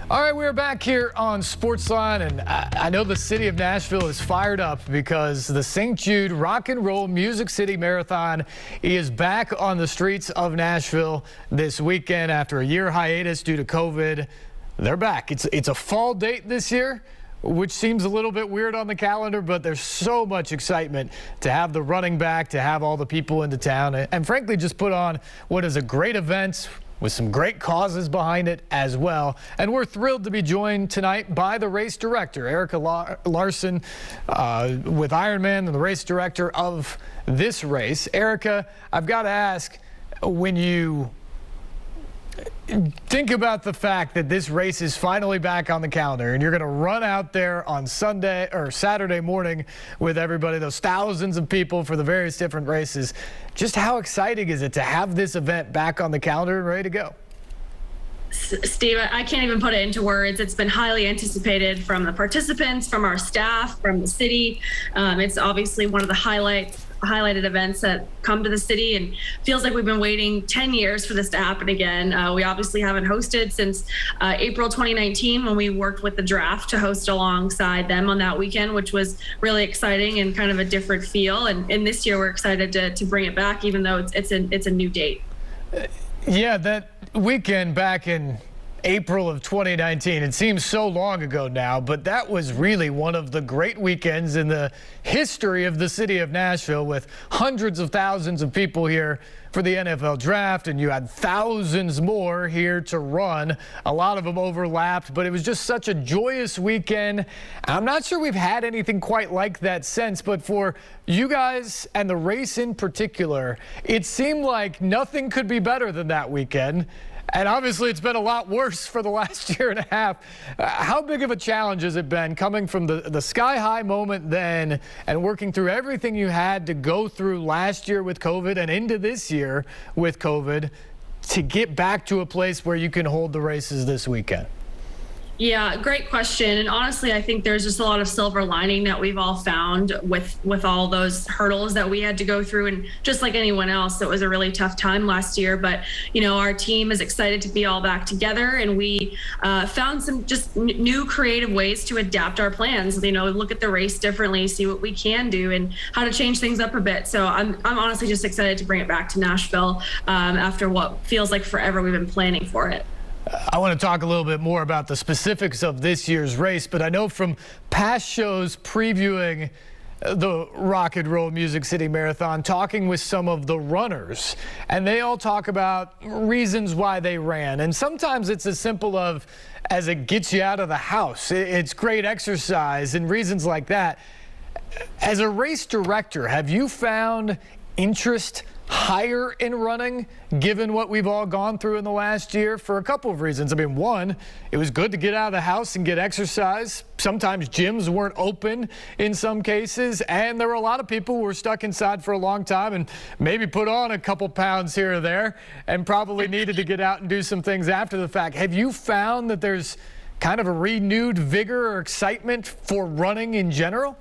All right, we're back here on SportsLine, and I know the city of Nashville is fired up because the St. Jude Rock and Roll Music City Marathon is back on the streets of Nashville this weekend after a year hiatus due to COVID. They're back. It's a fall date this year, which seems a little bit weird on the calendar, but there's so much excitement to have the running back, to have all the people into town, and frankly, just put on what is a great event with some great causes behind it as well. And we're thrilled to be joined tonight by the race director, Erika Larsen, with Ironman, and the race director of this race. Erika, I've got to ask, when you think about the fact that this race is finally back on the calendar and you're going to run out there on Sunday or Saturday morning with everybody, those thousands of people for the various different races, just how exciting is it to have this event back on the calendar and ready to go? Steve, I can't even put it into words. It's been highly anticipated from the participants, from our staff, from the city. It's obviously one of the highlighted events that come to the city, and feels like we've been waiting 10 years for this to happen again. We obviously haven't hosted since April 2019, when we worked with the draft to host alongside them on that weekend, which was really exciting and kind of a different feel. And this year we're excited to bring it back, even though it's a new date. Yeah, that weekend back in April of 2019, it seems so long ago now, but that was really one of the great weekends in the history of the city of Nashville, with hundreds of thousands of people here for the NFL draft, and you had thousands more here to run. A lot of them overlapped, but it was just such a joyous weekend. I'm not sure we've had anything quite like that since, but for you guys and the race in particular, it seemed like nothing could be better than that weekend. And obviously, it's been a lot worse for the last year and a half. How big of a challenge has it been coming from the sky-high moment then and working through everything you had to go through last year with COVID and into this year with COVID to get back to a place where you can hold the races this weekend? Yeah, great question. And honestly, I think there's just a lot of silver lining that we've all found with all those hurdles that we had to go through. And just like anyone else, it was a really tough time last year. But, you know, our team is excited to be all back together, and we found some just new creative ways to adapt our plans. You know, look at the race differently, see what we can do, and how to change things up a bit. So I'm honestly just excited to bring it back to Nashville after what feels like forever we've been planning for it. I want to talk a little bit more about the specifics of this year's race, but I know from past shows previewing the Rock and Roll Music City Marathon, talking with some of the runners, and they all talk about reasons why they ran. And sometimes it's as simple as it gets you out of the house. It's great exercise and reasons like that. As a race director, have you found interest higher in running, given what we've all gone through in the last year, for a couple of reasons? I mean, one, it was good to get out of the house and get exercise. Sometimes gyms weren't open in some cases, and there were a lot of people who were stuck inside for a long time and maybe put on a couple pounds here or there and probably needed to get out and do some things after the fact. Have you found that there's kind of a renewed vigor or excitement for running in general?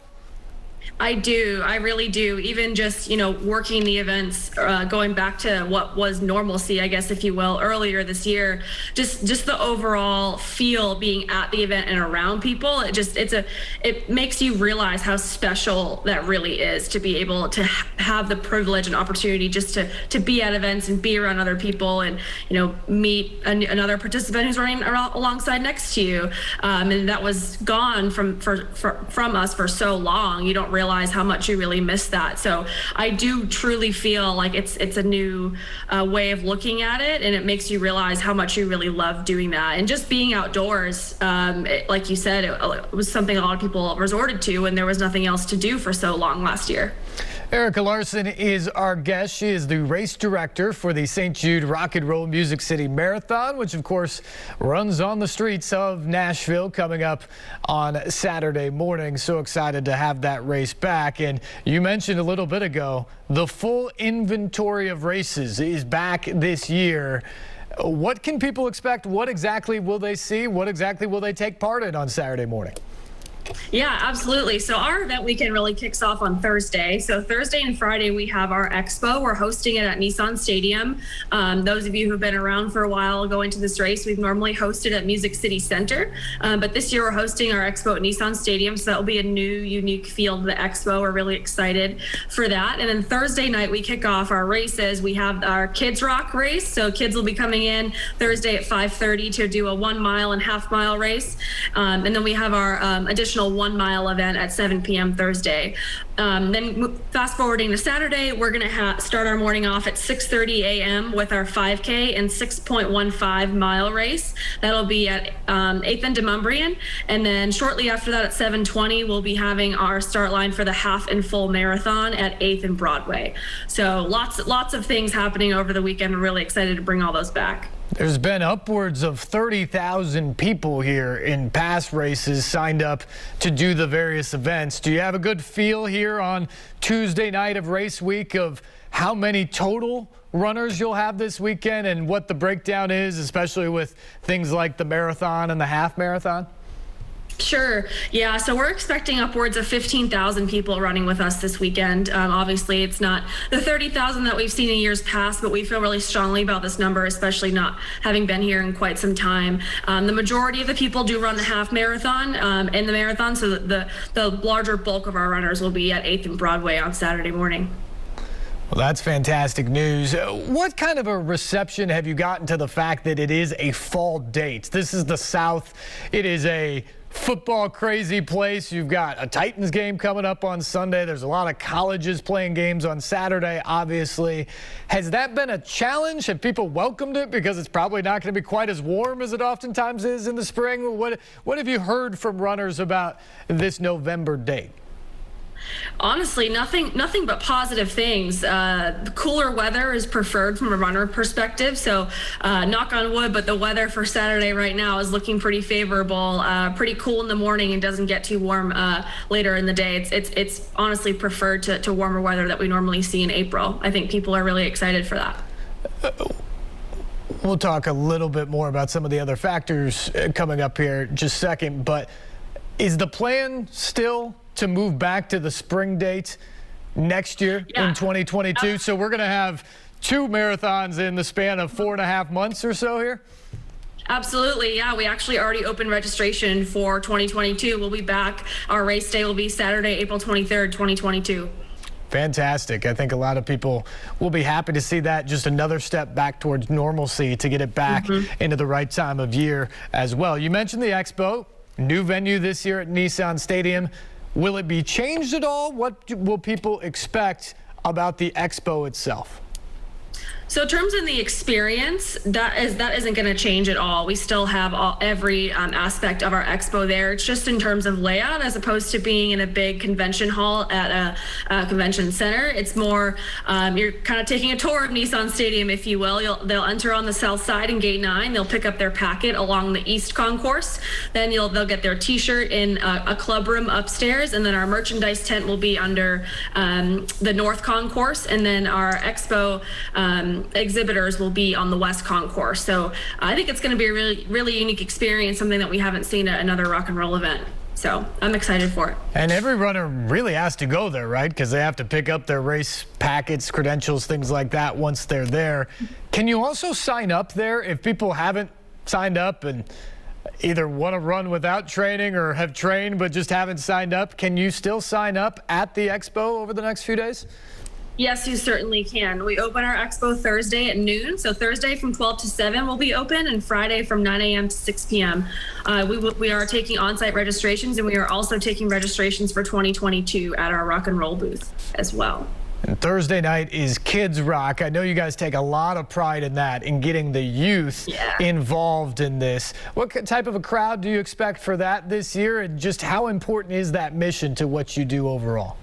I do. I really do. Even just, you know, working the events, going back to what was normalcy, I guess, if you will, earlier this year, just the overall feel being at the event and around people. It makes you realize how special that really is, to be able to have the privilege and opportunity just to be at events and be around other people and, you know, meet another participant who's running alongside next to you. And that was gone from us for so long. You don't realize how much you really miss that. So I do truly feel like it's a new way of looking at it, and it makes you realize how much you really love doing that. And just being outdoors, like you said, it was something a lot of people resorted to when there was nothing else to do for so long last year. Erika Larsen is our guest. She is the race director for the St. Jude Rock and Roll Music City Marathon, which of course runs on the streets of Nashville coming up on Saturday morning. So excited to have that race back. And you mentioned a little bit ago, the full inventory of races is back this year. What can people expect? What exactly will they see? What exactly will they take part in on Saturday morning? Yeah, absolutely. So our event weekend really kicks off on Thursday. So Thursday and Friday, we have our expo. We're hosting it at Nissan Stadium. Those of you who've been around for a while going to this race, we've normally hosted at Music City Center. But this year we're hosting our expo at Nissan Stadium. So that will be a new, unique feel to the expo. We're really excited for that. And then Thursday night, we kick off our races. We have our Kids Rock race. So kids will be coming in Thursday at 5:30 to do a 1 mile and half-mile race. And then we have our additional 1 mile event at 7 p.m. Thursday. Then fast forwarding to Saturday, we're going to start our morning off at 6:30 a.m. with our 5K and 6.15 mile race. That'll be at 8th and Demumbrian. And then shortly after that at 7:20, we'll be having our start line for the half and full marathon at 8th and Broadway. So lots of things happening over the weekend. We're really excited to bring all those back. There's been upwards of 30,000 people here in past races signed up to do the various events. Do you have a good feel here on Tuesday night of race week of how many total runners you'll have this weekend and what the breakdown is, especially with things like the marathon and the half marathon? Sure. Yeah. So we're expecting upwards of 15,000 people running with us this weekend. Obviously, it's not the 30,000 that we've seen in years past, but we feel really strongly about this number, especially not having been here in quite some time. The majority of the people do run the half marathon and the marathon, so the larger bulk of our runners will be at 8th and Broadway on Saturday morning. Well, that's fantastic news. What kind of a reception have you gotten to the fact that it is a fall date? This is the South. It is a football crazy place. You've got a Titans game coming up on Sunday. There's a lot of colleges playing games on Saturday, obviously. Has that been a challenge? Have people welcomed it because it's probably not going to be quite as warm as it oftentimes is in the spring? What have you heard from runners about this November date? Honestly, nothing but positive things. The cooler weather is preferred from a runner perspective. So knock on wood, but the weather for Saturday right now is looking pretty favorable, pretty cool in the morning and doesn't get too warm later in the day. It's honestly preferred to warmer weather that we normally see in April. I think people are really excited for that. We'll talk a little bit more about some of the other factors coming up here in just a second, but is the plan still to move back to the spring date next year in 2022? So we're going to have 2 marathons in the span of 4.5 months or so here? Absolutely. Yeah, we actually already opened registration for 2022. We'll be back. Our race day will be Saturday, April 23rd, 2022. Fantastic. I think a lot of people will be happy to see that. Just another step back towards normalcy to get it back into the right time of year as well. You mentioned the Expo, new venue this year at Nissan Stadium. Will it be changed at all? What will people expect about the Expo itself? So in terms of the experience, that isn't going to change at all. We still have every aspect of our expo there. It's just in terms of layout, as opposed to being in a big convention hall at a convention center. It's more you're kind of taking a tour of Nissan Stadium, if you will. They'll enter on the south side in gate 9. They'll pick up their packet along the east concourse. Then they'll get their T-shirt in a club room upstairs, and then our merchandise tent will be under the north concourse, and then our expo exhibitors will be on the west concourse. So I think it's going to be a really unique experience, something that we haven't seen at another rock and roll event. So I'm excited for it. And every runner really has to go there, right? Because they have to pick up their race packets, credentials, things like that once they're there. Can you also sign up there if people haven't signed up and either want to run without training or have trained but just haven't signed up? Can you still sign up at the expo over the next few days? Yes, you certainly can. We open our expo Thursday at noon. So Thursday from 12 to 7 will be open, and Friday from 9 a.m. to 6 p.m. We are taking on-site registrations, and we are also taking registrations for 2022 at our rock and roll booth as well. And Thursday night is Kids Rock. I know you guys take a lot of pride in that, in getting the youth involved in this. What type of a crowd do you expect for that this year, and just how important is that mission to what you do overall?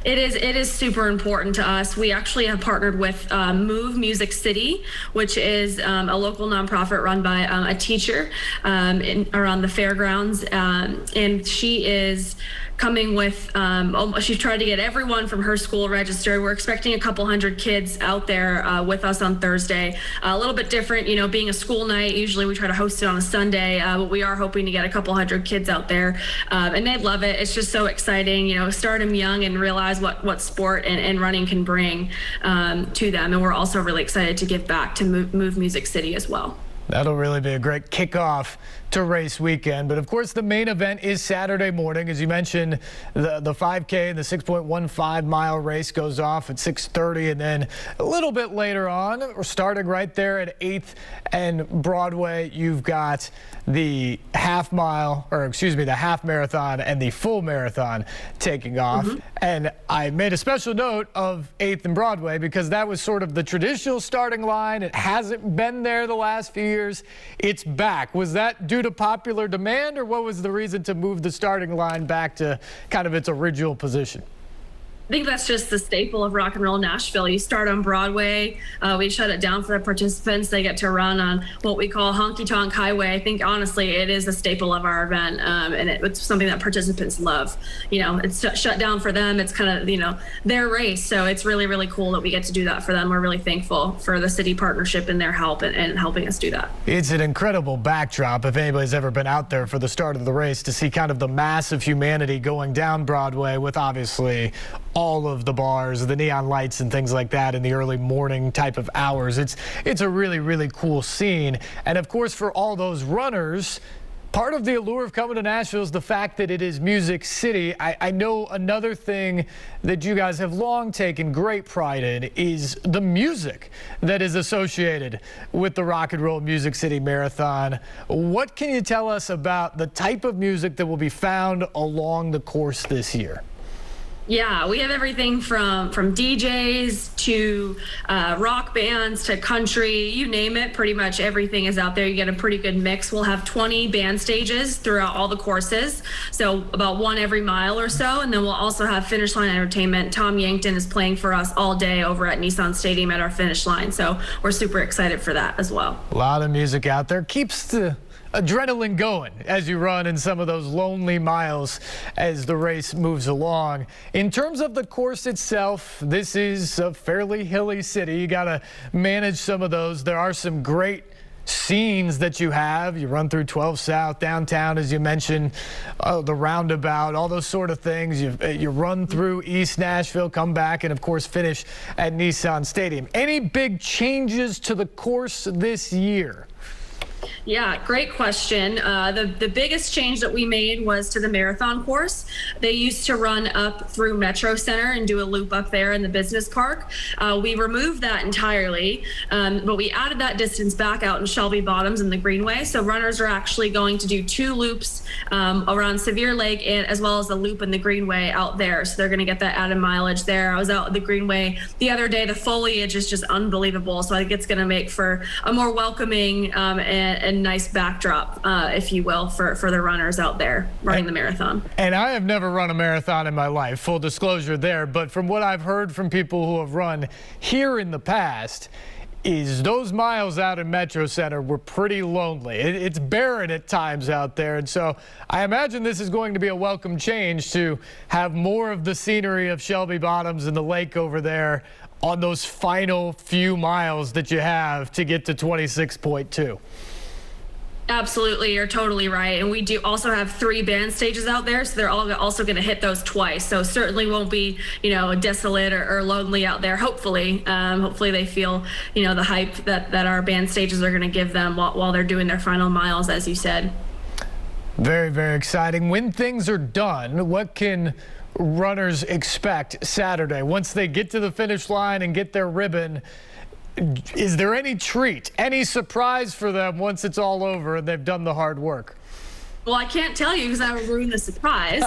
It is super important to us. We actually have partnered with Move Music City, which is a local nonprofit run by a teacher around the fairgrounds, and she is coming with, she tried to get everyone from her school registered. We're expecting a couple hundred kids out there with us on Thursday. A little bit different, being a school night. Usually we try to host it on a Sunday, but we are hoping to get a couple hundred kids out there. And they love it. It's just so exciting, start them young and realize what sport and running can bring to them. And we're also really excited to give back to Move Music City as well. That'll really be a great kickoff to race weekend. But of course, the main event is Saturday morning. As you mentioned, the 5K, the 6.15 mile race goes off at 6:30. And then a little bit later on, we're starting right there at 8th and Broadway. You've got the the half marathon and the full marathon taking off. And I made a special note of 8th and Broadway because that was sort of the traditional starting line. It hasn't been there the last few years. It's back. Was that due to popular demand, or what was the reason to move the starting line back to kind of its original position? I think that's just the staple of Rock and Roll Nashville. You start on Broadway. We shut it down for the participants. They get to run on what we call Honky Tonk Highway. I think, honestly, it is a staple of our event, and it's something that participants love. It's shut down for them. It's kind of, their race. So it's really, really cool that we get to do that for them. We're really thankful for the city partnership and their help and helping us do that. It's an incredible backdrop, if anybody's ever been out there for the start of the race, to see kind of the mass of humanity going down Broadway with obviously all of the bars, the neon lights and things like that in the early morning type of hours. It's a really, really cool scene. And of course, for all those runners, part of the allure of coming to Nashville is the fact that it is Music City. I know another thing that you guys have long taken great pride in is the music that is associated with the Rock and Roll Music City Marathon. What can you tell us about the type of music that will be found along the course this year? Yeah, we have everything from DJs to rock bands to country, you name it. Pretty much everything is out there. You get a pretty good mix. We'll have 20 band stages throughout all the courses, so about one every mile or so. And then we'll also have finish line entertainment. Tom Yankton is playing for us all day over at Nissan Stadium at our finish line, so we're super excited for that as well. A lot of music out there. Keeps the adrenaline going as you run in some of those lonely miles as the race moves along. In terms of the course itself, this is a fairly hilly city. You got to manage some of those. There are some great scenes that you have. You run through 12 South, downtown, as you mentioned, the roundabout, all those sort of things. You run through East Nashville, come back, and of course finish at Nissan Stadium. Any big changes to the course this year? Yeah, great question. The biggest change that we made was to the marathon course. They used to run up through Metro Center and do a loop up there in the business park. We removed that entirely, but we added that distance back out in Shelby Bottoms and the Greenway. So runners are actually going to do 2 loops around Sevier Lake, and as well as a loop in the Greenway out there. So they're going to get that added mileage there. I was out at the Greenway the other day. The foliage is just unbelievable. So I think it's going to make for a more welcoming and nice backdrop, if you will, for the runners out there running the marathon. And I have never run a marathon in my life, full disclosure there, but from what I've heard from people who have run here in the past, is those miles out in Metro Center were pretty lonely. It's barren at times out there, and so I imagine this is going to be a welcome change to have more of the scenery of Shelby Bottoms and the lake over there on those final few miles that you have to get to 26.2. Absolutely, you're totally right. And we do also have 3 band stages out there, so they're all also going to hit those twice. So certainly won't be, desolate or lonely out there. Hopefully they feel, the hype that our band stages are going to give them while they're doing their final miles, as you said. Very, very exciting. When things are done, what can runners expect Saturday? Once they get to the finish line and get their ribbon, is there any treat, any surprise for them once it's all over and they've done the hard work? Well, I can't tell you because I would ruin the surprise,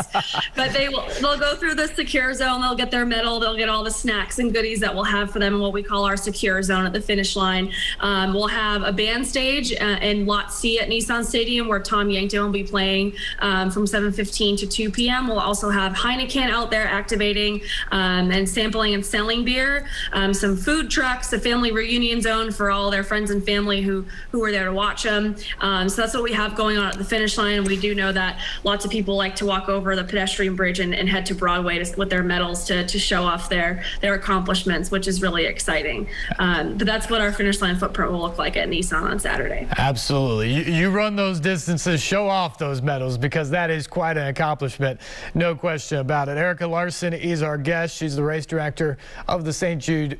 but they'll go through the secure zone. They'll get their medal. They'll get all the snacks and goodies that we'll have for them in what we call our secure zone at the finish line. We'll have a band stage in Lot C at Nissan Stadium where Tom Yankton will be playing from 7:15 to 2 p.m. We'll also have Heineken out there activating and sampling and selling beer, some food trucks, a family reunion zone for all their friends and family who are there to watch them. So that's what we have going on at the finish line. we do know that lots of people like to walk over the pedestrian bridge and head to Broadway with their medals to show off their accomplishments, which is really exciting. But that's what our finish line footprint will look like at Nissan on Saturday. Absolutely. You run those distances, show off those medals, because that is quite an accomplishment. No question about it. Erika Larsen is our guest. She's the race director of the St. Jude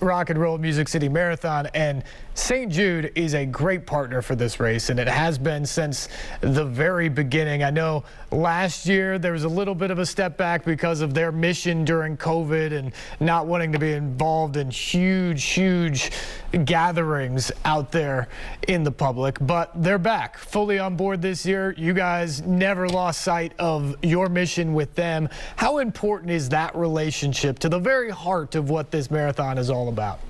Rock and Roll Music City Marathon. And St. Jude is a great partner for this race, and it has been since the very beginning. I know last year there was a little bit of a step back because of their mission during COVID and not wanting to be involved in huge gatherings out there in the public, but they're back fully on board this year. You guys never lost sight of your mission with them. How important is that relationship to the very heart of what this marathon is all about?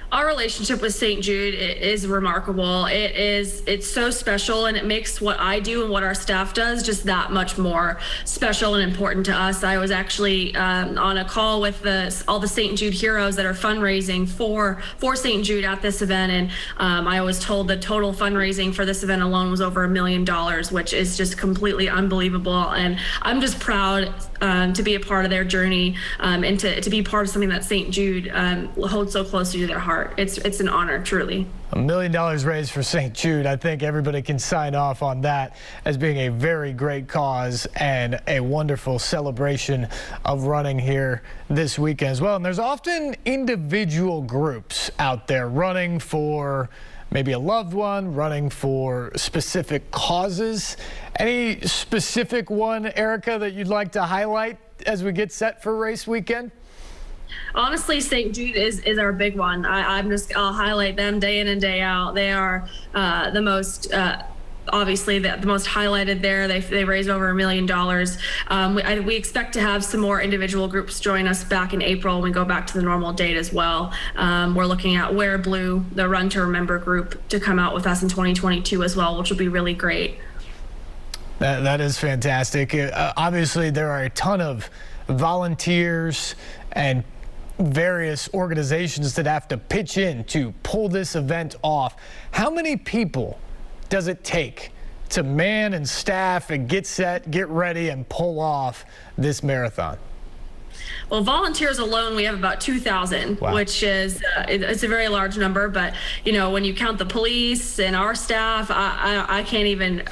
Our relationship with St. Jude is remarkable. It's so special, and it makes what I do and what our staff does just that much more special and important to us. I was actually on a call with all the St. Jude heroes that are fundraising for St. Jude at this event, and I was told the total fundraising for this event alone was over $1 million, which is just completely unbelievable. And I'm just proud to be a part of their journey, and to be part of something that St. Jude holds so closely to their heart. It's an honor, truly. $1 million raised for St. Jude. I think everybody can sign off on that as being a very great cause and a wonderful celebration of running here this weekend as well. And there's often individual groups out there running for maybe a loved one, running for specific causes. Any specific one, Erika, that you'd like to highlight as we get set for race weekend? Honestly, St. Jude is our big one. I'll highlight them day in and day out. They are the most obviously the most highlighted there. They raised over $1 million. We expect to have some more individual groups join us back in April when we go back to the normal date as well. We're looking at Wear Blue, the Run to Remember group, to come out with us in 2022 as well, which will be really great. That is fantastic. Obviously, there are a ton of volunteers and various organizations that have to pitch in to pull this event off. How many people does it take to man and staff and get set, get ready, and pull off this marathon? Well, volunteers alone, we have about 2,000, wow, which is it's a very large number. But you know, when you count the police and our staff, I can't even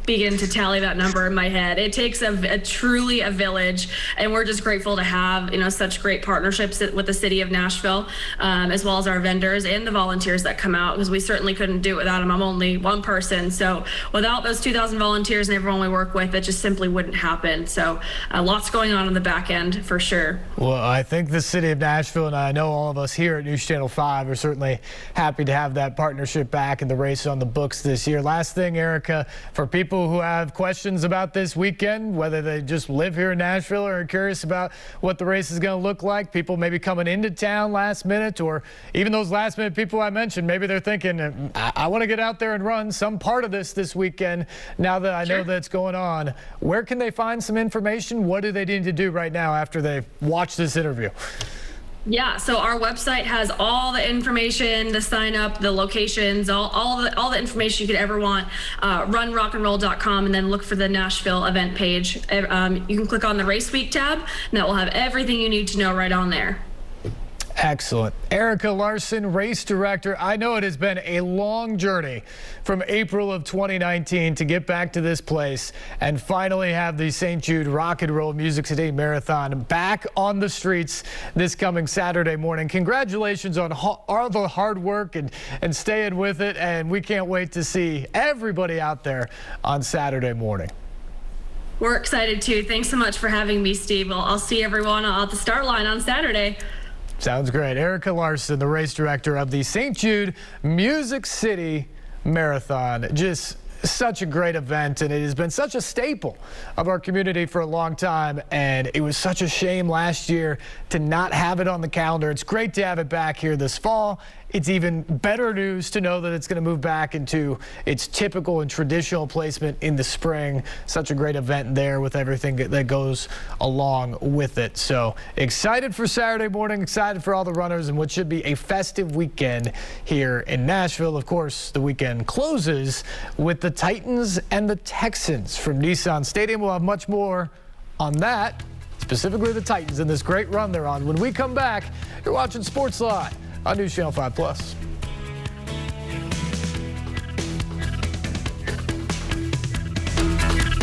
begin to tally that number in my head. It takes truly a village, and we're just grateful to have such great partnerships with the city of Nashville, as well as our vendors and the volunteers that come out, because we certainly couldn't do it without them. I'm only one person, so without those 2,000 volunteers and everyone we work with, it just simply wouldn't happen. So lots going on the back end for sure. Well, I think the city of Nashville, and I know all of us here at News Channel 5 are certainly happy to have that partnership back and the race on the books this year. Last thing, Erika, for people who have questions about this weekend, whether they just live here in Nashville or are curious about what the race is going to look like, people maybe coming into town last minute, or even those last minute people I mentioned, maybe they're thinking, I want to get out there and run some part of this weekend now that I know that's going on. Where can they find some information? What do they need to do right now after they've watched this interview? Yeah, so our website has all the information, the sign up, the locations, all the information you could ever want. Runrockandroll.com, and then look for the Nashville event page. You can click on the Race Week tab, and that will have everything you need to know right on there. Excellent. Erika Larsen, race director. I know it has been a long journey from April of 2019 to get back to this place and finally have the St. Jude Rock and Roll Music City Marathon back on the streets this coming Saturday morning. Congratulations on all the hard work and staying with it, and we can't wait to see everybody out there on Saturday morning. We're excited too. Thanks so much for having me, Steve. I'll see everyone at the start line on Saturday. Sounds great. Erika Larsen, the race director of the St. Jude Music City Marathon. Just such a great event, and it has been such a staple of our community for a long time, and it was such a shame last year to not have it on the calendar. It's great to have it back here this fall, it's even better news to know that it's going to move back into its typical and traditional placement in the spring. Such a great event there with everything that goes along with it. So excited for Saturday morning, excited for all the runners and what should be a festive weekend here in Nashville. Of course, the weekend closes with the Titans and the Texans from Nissan Stadium. We'll have much more on that, specifically the Titans and this great run they're on. When we come back, you're watching SportsLine on News Channel 5+.